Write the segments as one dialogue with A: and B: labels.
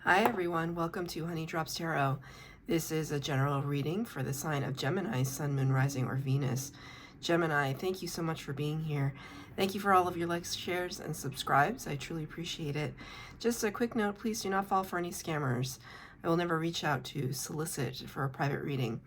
A: Hi everyone, welcome to Honey Drops Tarot. This is a general reading for the sign of Gemini, Sun, Moon, Rising, or Venus. Gemini, thank you so much for being here. Thank you for all of your likes, shares, and subscribes. I truly appreciate it. Just a quick note, please do not fall for any scammers. I will never reach out to solicit for a private reading.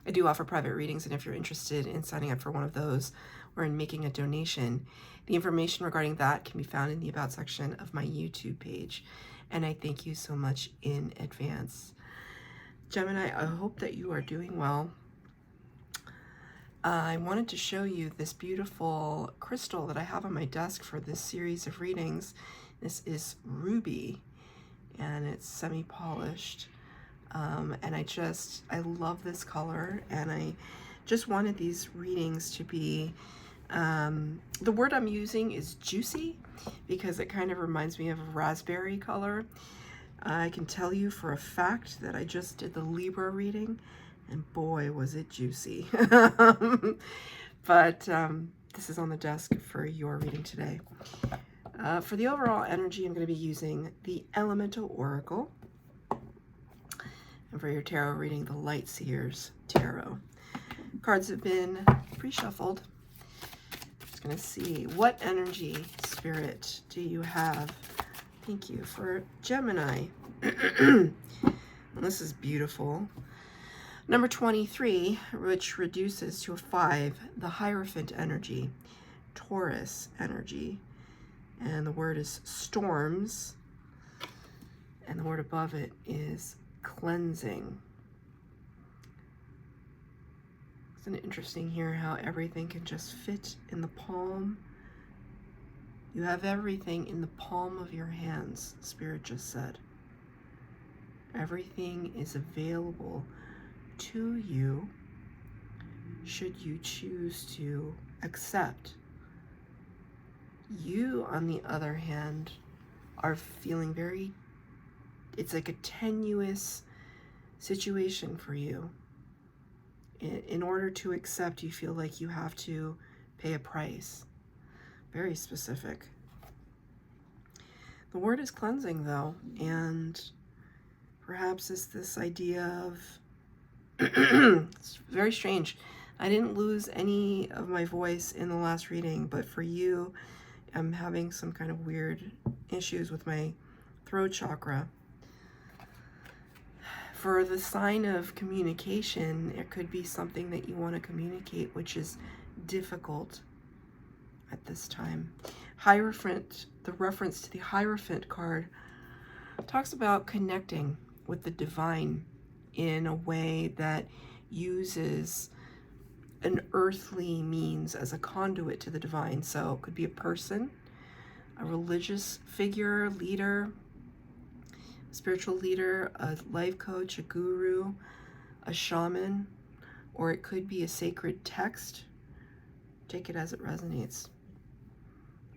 A: I do offer private readings, and if you're interested in signing up for one of those or in making a donation, the information regarding that can be found in the About section of my YouTube page. And I thank you so much in advance. Gemini, I hope that you are doing well. I wanted to show you this beautiful crystal that I have on my desk for this series of readings. This is ruby, and it's semi-polished. And I love this color, and I just wanted these readings to be, the word I'm using is juicy, because it kind of reminds me of a raspberry color. I can tell you for a fact that I just did the Libra reading, and boy, was it juicy. But this is on the desk for your reading today. For the overall energy, I'm going to be using the Elemental Oracle. And for your tarot reading, the Light Seers Tarot. Cards have been pre-shuffled. Just going to see what energy, spirit, do you have. Thank you for Gemini. And this is beautiful. Number 23, which reduces to a 5, the Hierophant energy, Taurus energy. And the word is storms. And the word above it is cleansing. Isn't it interesting here how everything can just fit in the palm? You have everything in the palm of your hands, Spirit just said. Everything is available to you should you choose to accept. You, on the other hand, are feeling it's like a tenuous situation for you. In order to accept, you feel like you have to pay a price. Very specific. The word is cleansing, though, and perhaps it's this idea of it's very strange. I didn't lose any of my voice in the last reading, but for you, I'm having some kind of weird issues with my throat chakra. For the sign of communication, it could be something that you want to communicate, which is difficult at this time. Hierophant, the reference to the Hierophant card, talks about connecting with the divine in a way that uses an earthly means as a conduit to the divine. So it could be a person, a religious figure, leader, spiritual leader, a life coach, a guru, a shaman, or it could be a sacred text. Take it as it resonates.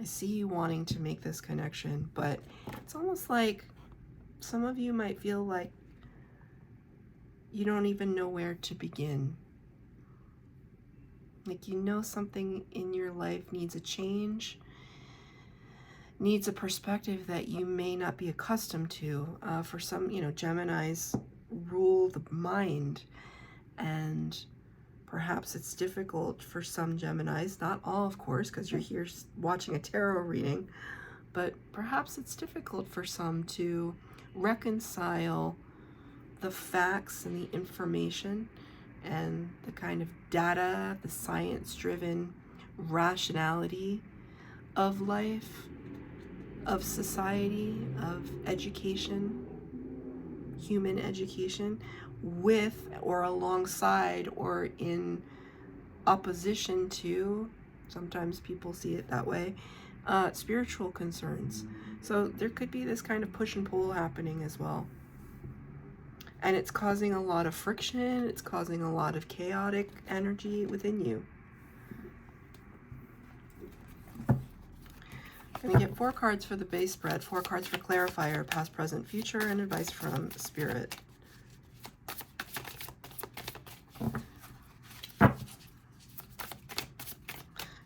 A: I see you wanting to make this connection, but it's almost like some of you might feel like you don't even know where to begin. Like you know something in your life needs a change, needs a perspective that you may not be accustomed to. For some, Geminis rule the mind, and perhaps it's difficult for some Geminis, not all, of course, because you're here watching a tarot reading, but perhaps it's difficult for some to reconcile the facts and the information and the kind of data, the science-driven rationality of life, of society, of education, human education, with or alongside or in opposition to, sometimes people see it that way, spiritual concerns. So there could be this kind of push and pull happening as well. And it's causing a lot of friction, it's causing a lot of chaotic energy within you. I'm going to get 4 cards for the base spread, 4 cards for clarifier, past, present, future, and advice from Spirit.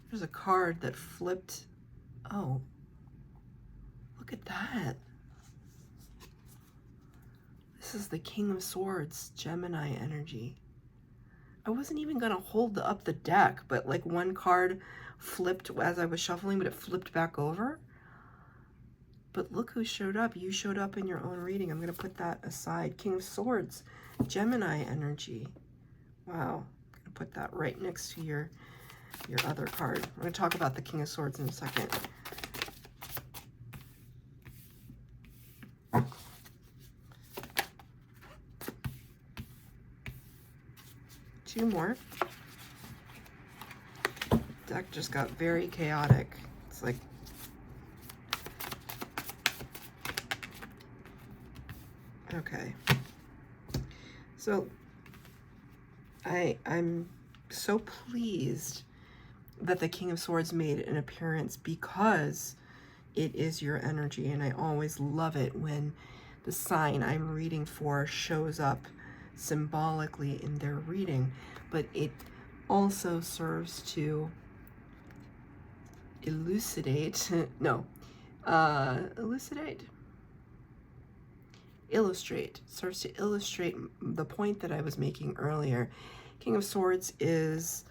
A: There's a card that flipped. Oh, look at that. this is the King of Swords, Gemini energy. I wasn't even going to hold up the deck, but like one card flipped as I was shuffling, but it flipped back over. But look who showed up. You showed up in your own reading. I'm going to put that aside. King of Swords, Gemini energy. Wow. I'm going to put that right next to your other card. I'm going to talk about the King of Swords in a second. Two more. Deck just got very chaotic. It's like okay. So I'm so pleased that the King of Swords made an appearance because it is your energy, and I always love it when the sign I'm reading for shows up symbolically in their reading, but it also serves to illustrate serves to illustrate the point that I was making earlier. King of Swords is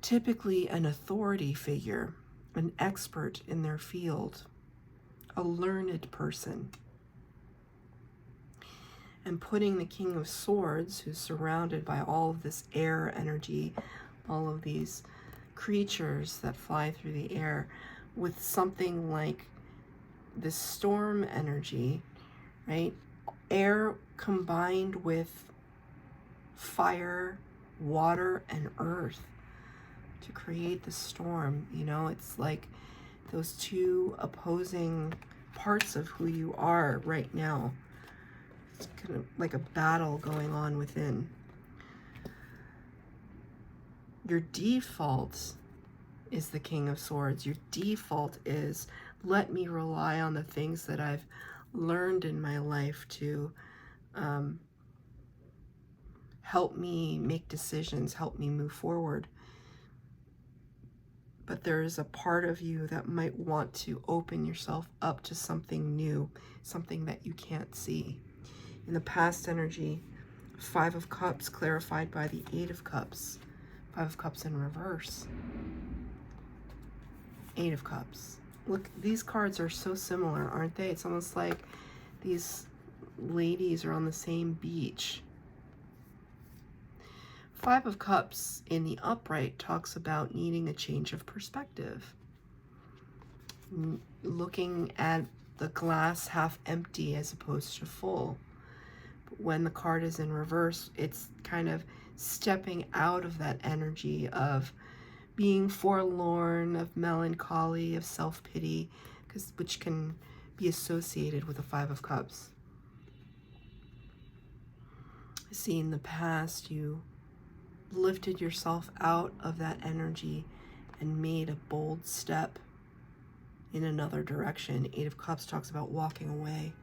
A: typically an authority figure, an expert in their field, a learned person. And putting the King of Swords, who's surrounded by all of this air energy, all of these creatures that fly through the air, with something like this storm energy, right? Air combined with fire, water, and earth to create the storm. You know, it's like those two opposing parts of who you are right now. It's kind of like a battle going on within. Your default is the King of Swords. Your default is, let me rely on the things that I've learned in my life to help me make decisions, help me move forward. But there is a part of you that might want to open yourself up to something new, something that you can't see. In the past energy, 5 of Cups clarified by the 8 of Cups. 5 of Cups in reverse. 8 of Cups. Look, these cards are so similar, aren't they? It's almost like these ladies are on the same beach. 5 of Cups in the upright talks about needing a change of perspective. Looking at the glass half empty as opposed to full. But when the card is in reverse, it's kind of stepping out of that energy of being forlorn, of melancholy, of self-pity, which can be associated with the 5 of Cups. I see in the past you lifted yourself out of that energy and made a bold step in another direction. 8 of Cups talks about walking away.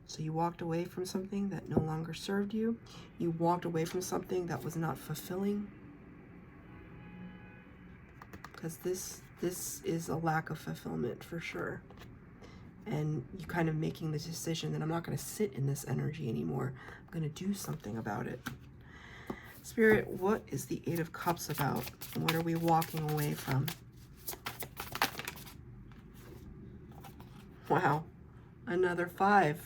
A: So you walked away from something that no longer served you. You walked away from something that was not fulfilling. Because this is a lack of fulfillment for sure. And you kind of making the decision that I'm not going to sit in this energy anymore. I'm going to do something about it. Spirit, what is the 8 of Cups about? What are we walking away from? Wow, another 5.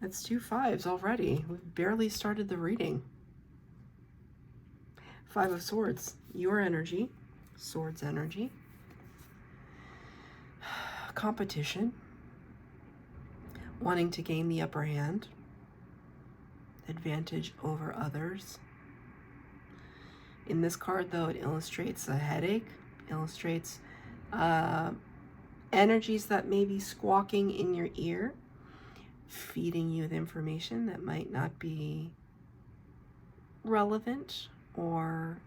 A: That's 2 5s already. We've barely started the reading. 5 of Swords, your energy, Swords energy. Competition, wanting to gain the upper hand, advantage over others. In this card, though, it illustrates a headache, illustrates energies that may be squawking in your ear, feeding you with information that might not be relevant or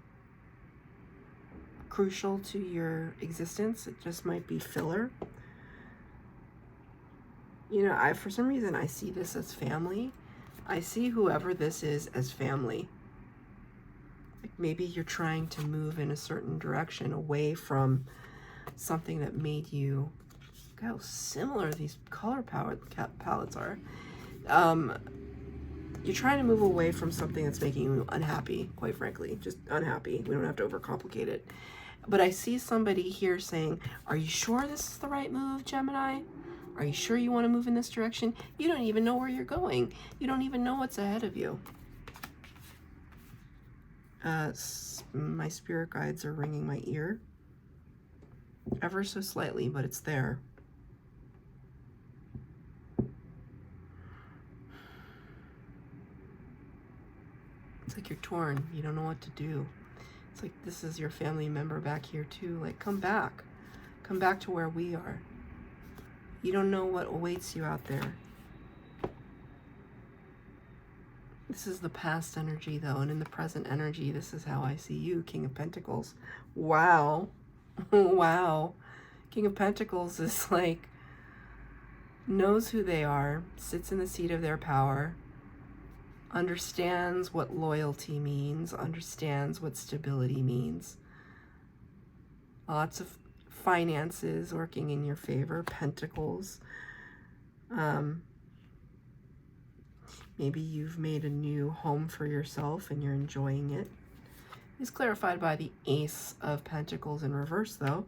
A: crucial to your existence. It just might be filler. You know, for some reason, I see this as family. I see whoever this is as family. Like maybe you're trying to move in a certain direction away from something that made you Look how similar these color palettes are. You're trying to move away from something that's making you unhappy, quite frankly. Just unhappy. We don't have to overcomplicate it. But I see somebody here saying, are you sure this is the right move, Gemini? Are you sure you want to move in this direction? You don't even know where you're going. You don't even know what's ahead of you. My spirit guides are ringing my ear. Ever so slightly, but it's there. It's like you're torn. You don't know what to do. It's like this is your family member back here too. Like, come back. Come back to where we are. You don't know what awaits you out there. This is the past energy though, and in the present energy, this is how I see you, King of Pentacles. Wow. Wow. King of Pentacles is like, knows who they are, sits in the seat of their power, understands what loyalty means, understands what stability means. Lots of finances working in your favor, pentacles. Maybe you've made a new home for yourself and you're enjoying it. It's clarified by the Ace of Pentacles in reverse, though.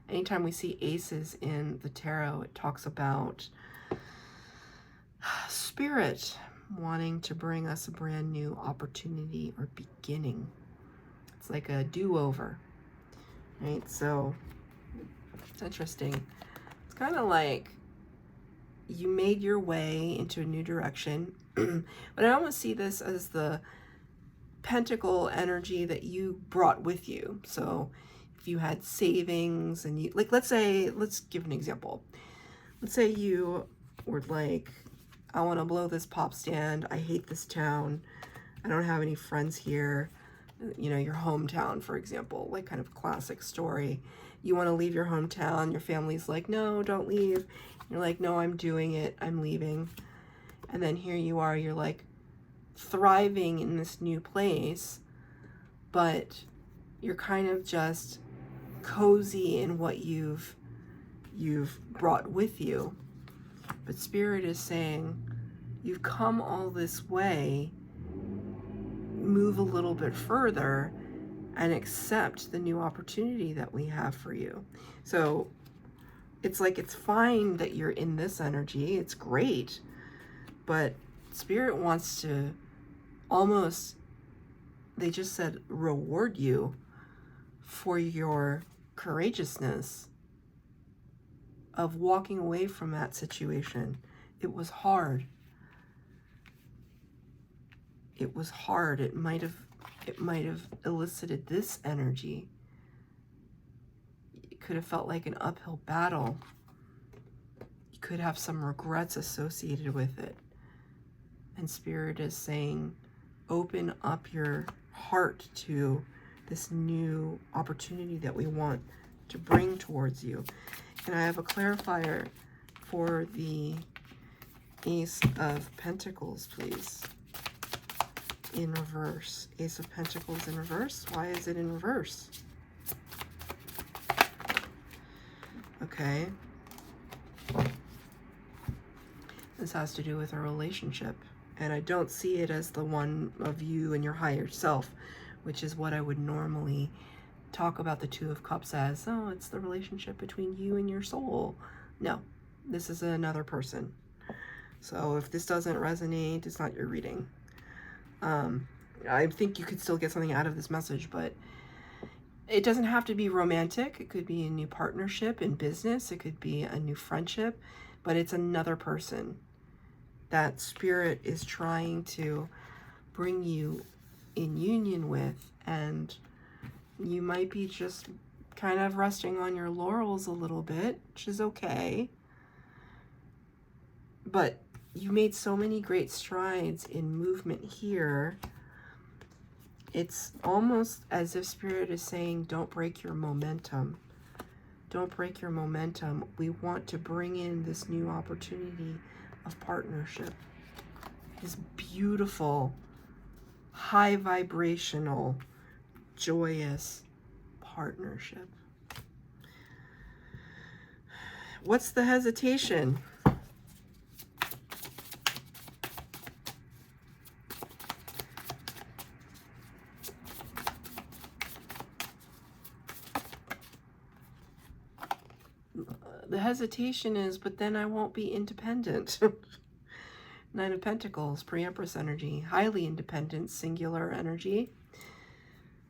A: Anytime we see aces in the tarot, it talks about spirit wanting to bring us a brand new opportunity or beginning. It's like a do-over, right? So it's interesting. It's kind of like you made your way into a new direction, but I almost see this as the pentacle energy that you brought with you. So if you had savings and you, like, let's give an example. Let's say you were like, I want to blow this pop stand. I hate this town. I don't have any friends here. You know, your hometown, for example, like kind of classic story. You want to leave your hometown. Your family's like, no, don't leave. You're like, no, I'm doing it. I'm leaving. And then here you are, you're like thriving in this new place, but you're kind of just cozy in what you've brought with you. But Spirit is saying, you've come all this way, move a little bit further and accept the new opportunity that we have for you. So it's like, it's fine that you're in this energy. It's great. But Spirit wants to almost, they just said, reward you for your courageousness of walking away from that situation. It was hard. It was hard. It might have elicited this energy. It could have felt like an uphill battle. You could have some regrets associated with it. And Spirit is saying, open up your heart to this new opportunity that we want to bring towards you. And I have a clarifier for the Ace of Pentacles, please. In reverse. Ace of Pentacles in reverse. Why is it in reverse? Okay. This has to do with a relationship. And I don't see it as the one of you and your higher self, which is what I would normally talk about the Two of Cups as. Oh, it's the relationship between you and your soul. No, this is another person. So if this doesn't resonate, it's not your reading. I think you could still get something out of this message, but it doesn't have to be romantic. It could be a new partnership in business. It could be a new friendship, but it's another person that Spirit is trying to bring you in union with, and you might be just kind of resting on your laurels a little bit, which is okay. But you made so many great strides in movement here. It's almost as if Spirit is saying, don't break your momentum. Don't break your momentum. We want to bring in this new opportunity of partnership. This beautiful, high vibrational, joyous partnership. What's the hesitation? The hesitation is, but then I won't be independent. Nine of Pentacles, pre-Empress energy, highly independent, singular energy.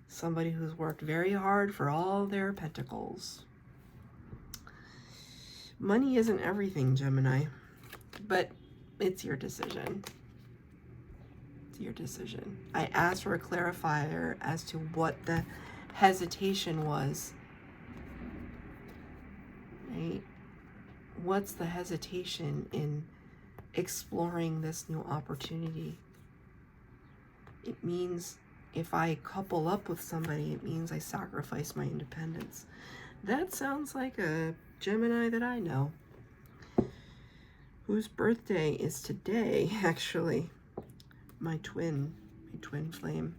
A: Somebody who's worked very hard for all their pentacles. Money isn't everything, Gemini, but it's your decision. It's your decision. I asked for a clarifier as to what the hesitation was. Right? What's the hesitation in exploring this new opportunity? It means if I couple up with somebody, it means I sacrifice my independence. That sounds like a Gemini that I know, whose birthday is today, actually. My twin flame.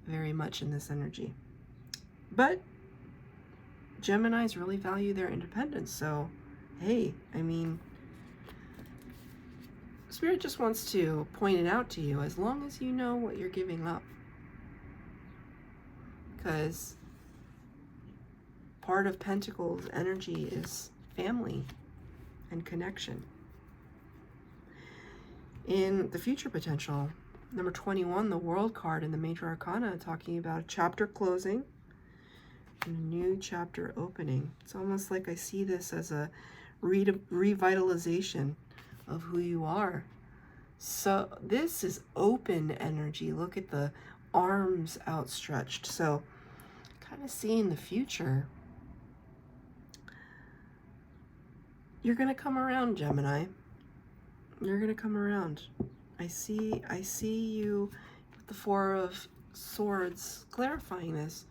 A: Very much in this energy. But Geminis really value their independence, so hey, I mean, Spirit just wants to point it out to you, as long as you know what you're giving up. Because part of Pentacles energy is family and connection. In the future potential, number 21, the World card in the Major Arcana, talking about a chapter closing and a new chapter opening. It's almost like I see this as a revitalization of who you are. So this is open energy. Look at the arms outstretched. So kind of seeing the future. You're going to come around, Gemini. You're going to come around. I see you with the Four of Swords clarifying this.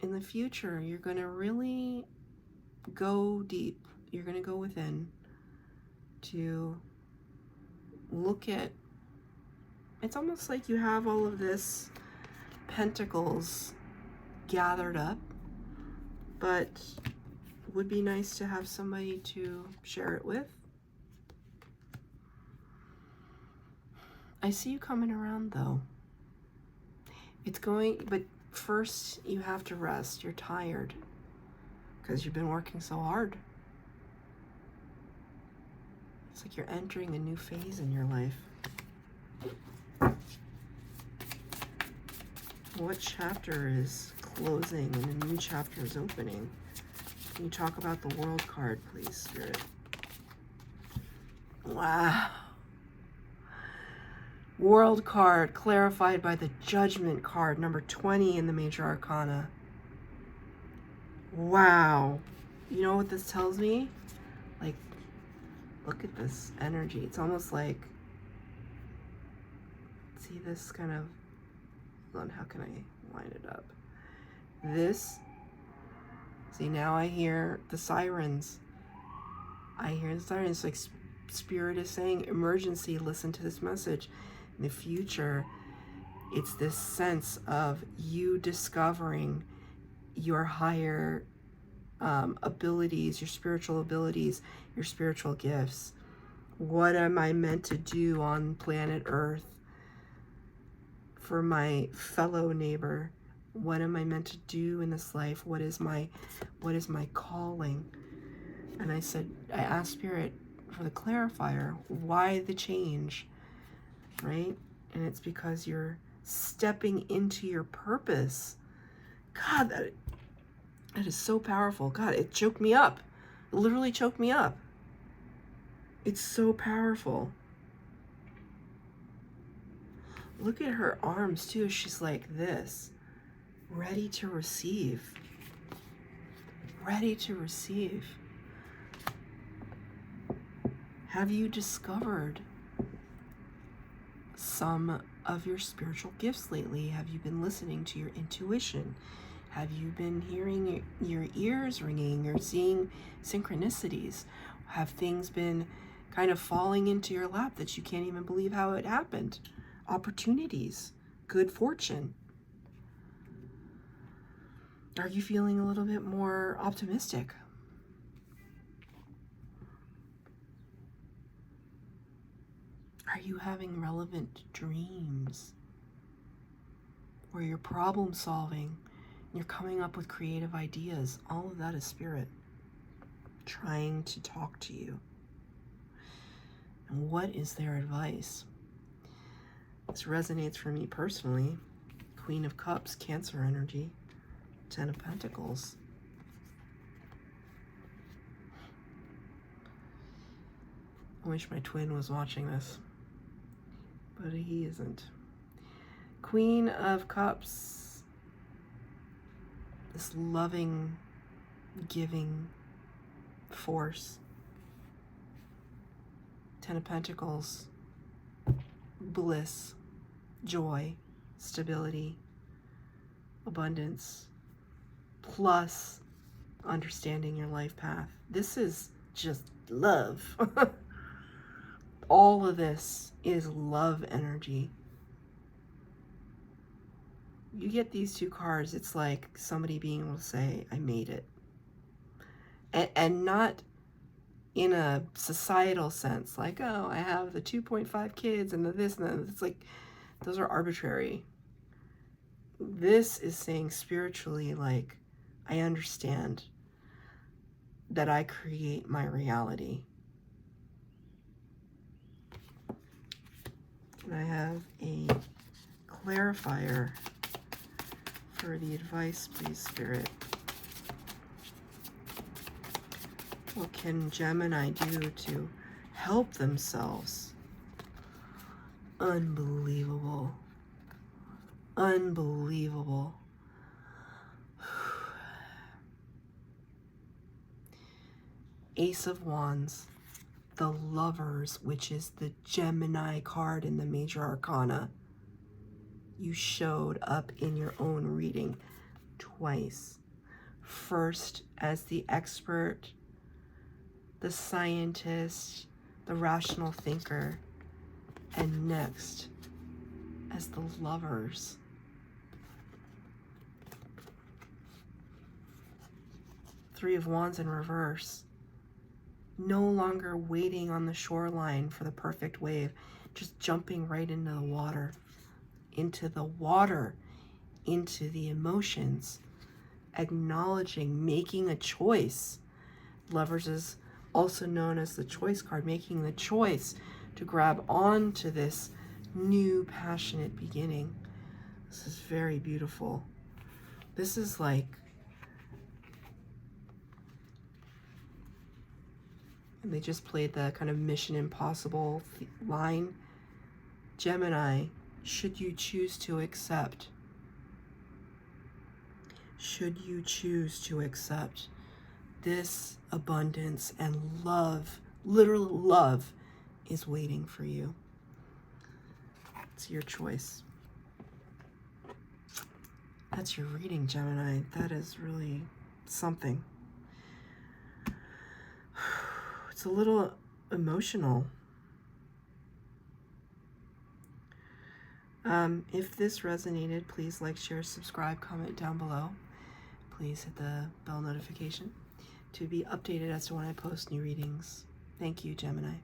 A: In the future, you're going to really go deep. You're going to go within to look at, it's almost like you have all of this pentacles gathered up, but it would be nice to have somebody to share it with. I see you coming around though. It's going, but first you have to rest. You're tired because you've been working so hard. It's like you're entering a new phase in your life. What chapter is closing and a new chapter is opening? Can you talk about the World card, please, Spirit? Wow. World card clarified by the Judgment card, number 20 in the Major Arcana. Wow. You know what this tells me? Like, look at this energy. It's almost like, see this kind of, hold on, how can I line it up? This, see, now I hear the sirens. I hear the sirens. Like Spirit is saying, emergency, listen to this message. In the future, it's this sense of you discovering your higher abilities, your spiritual abilities, your spiritual gifts. What am I meant to do on planet Earth for my fellow neighbor? What am I meant to do in this life? What is my calling? And I asked Spirit for the clarifier. Why the change? Right? And it's because you're stepping into your purpose. God, that is so powerful. God, it choked me up. It literally choked me up. It's so powerful. Look at her arms too. She's like this, ready to receive. Ready to receive. Have you discovered some of your spiritual gifts lately? Have you been listening to your intuition? Have you been hearing your ears ringing or seeing synchronicities? Have things been kind of falling into your lap that you can't even believe how it happened? Opportunities, good fortune. Are you feeling a little bit more optimistic? Are you having relevant dreams where you're problem solving, you're coming up with creative ideas? All of that is spirit trying to talk to you. And what is their advice? This resonates for me personally. Queen of Cups, Cancer energy, 10 of Pentacles. I wish my twin was watching this, but he isn't. Queen of Cups, this loving, giving force. 10 of Pentacles, bliss, joy, stability, abundance, plus understanding your life path. This is just love. All of this is love energy. You get these two cards, it's like somebody being able to say, I made it. And not in a societal sense, like, oh, I have the 2.5 kids and the this and that. It's like, those are arbitrary. This is saying spiritually, like, I understand that I create my reality. Can I have a clarifier for the advice, please, Spirit? What can Gemini do to help themselves? Unbelievable. Unbelievable. Ace of Wands, the Lovers, which is the Gemini card in the major arcana. You showed up in your own reading twice. First as the expert, the scientist, the rational thinker, and next as the Lovers. Three of Wands in reverse. No longer waiting on the shoreline for the perfect wave, just jumping right into the water, into the emotions, acknowledging, making a choice. Lovers is also known as the choice card, making the choice to grab onto this new passionate beginning. This is very beautiful. This is like, and they just played the kind of Mission Impossible line. Gemini, should you choose to accept, should you choose to accept this abundance and love, literal love, is waiting for you. It's your choice. That's your reading, Gemini. That is really something. It's a little emotional. If this resonated, please like, share, subscribe, comment down below. Please hit the bell notification to be updated as to when I post new readings. Thank you, Gemini.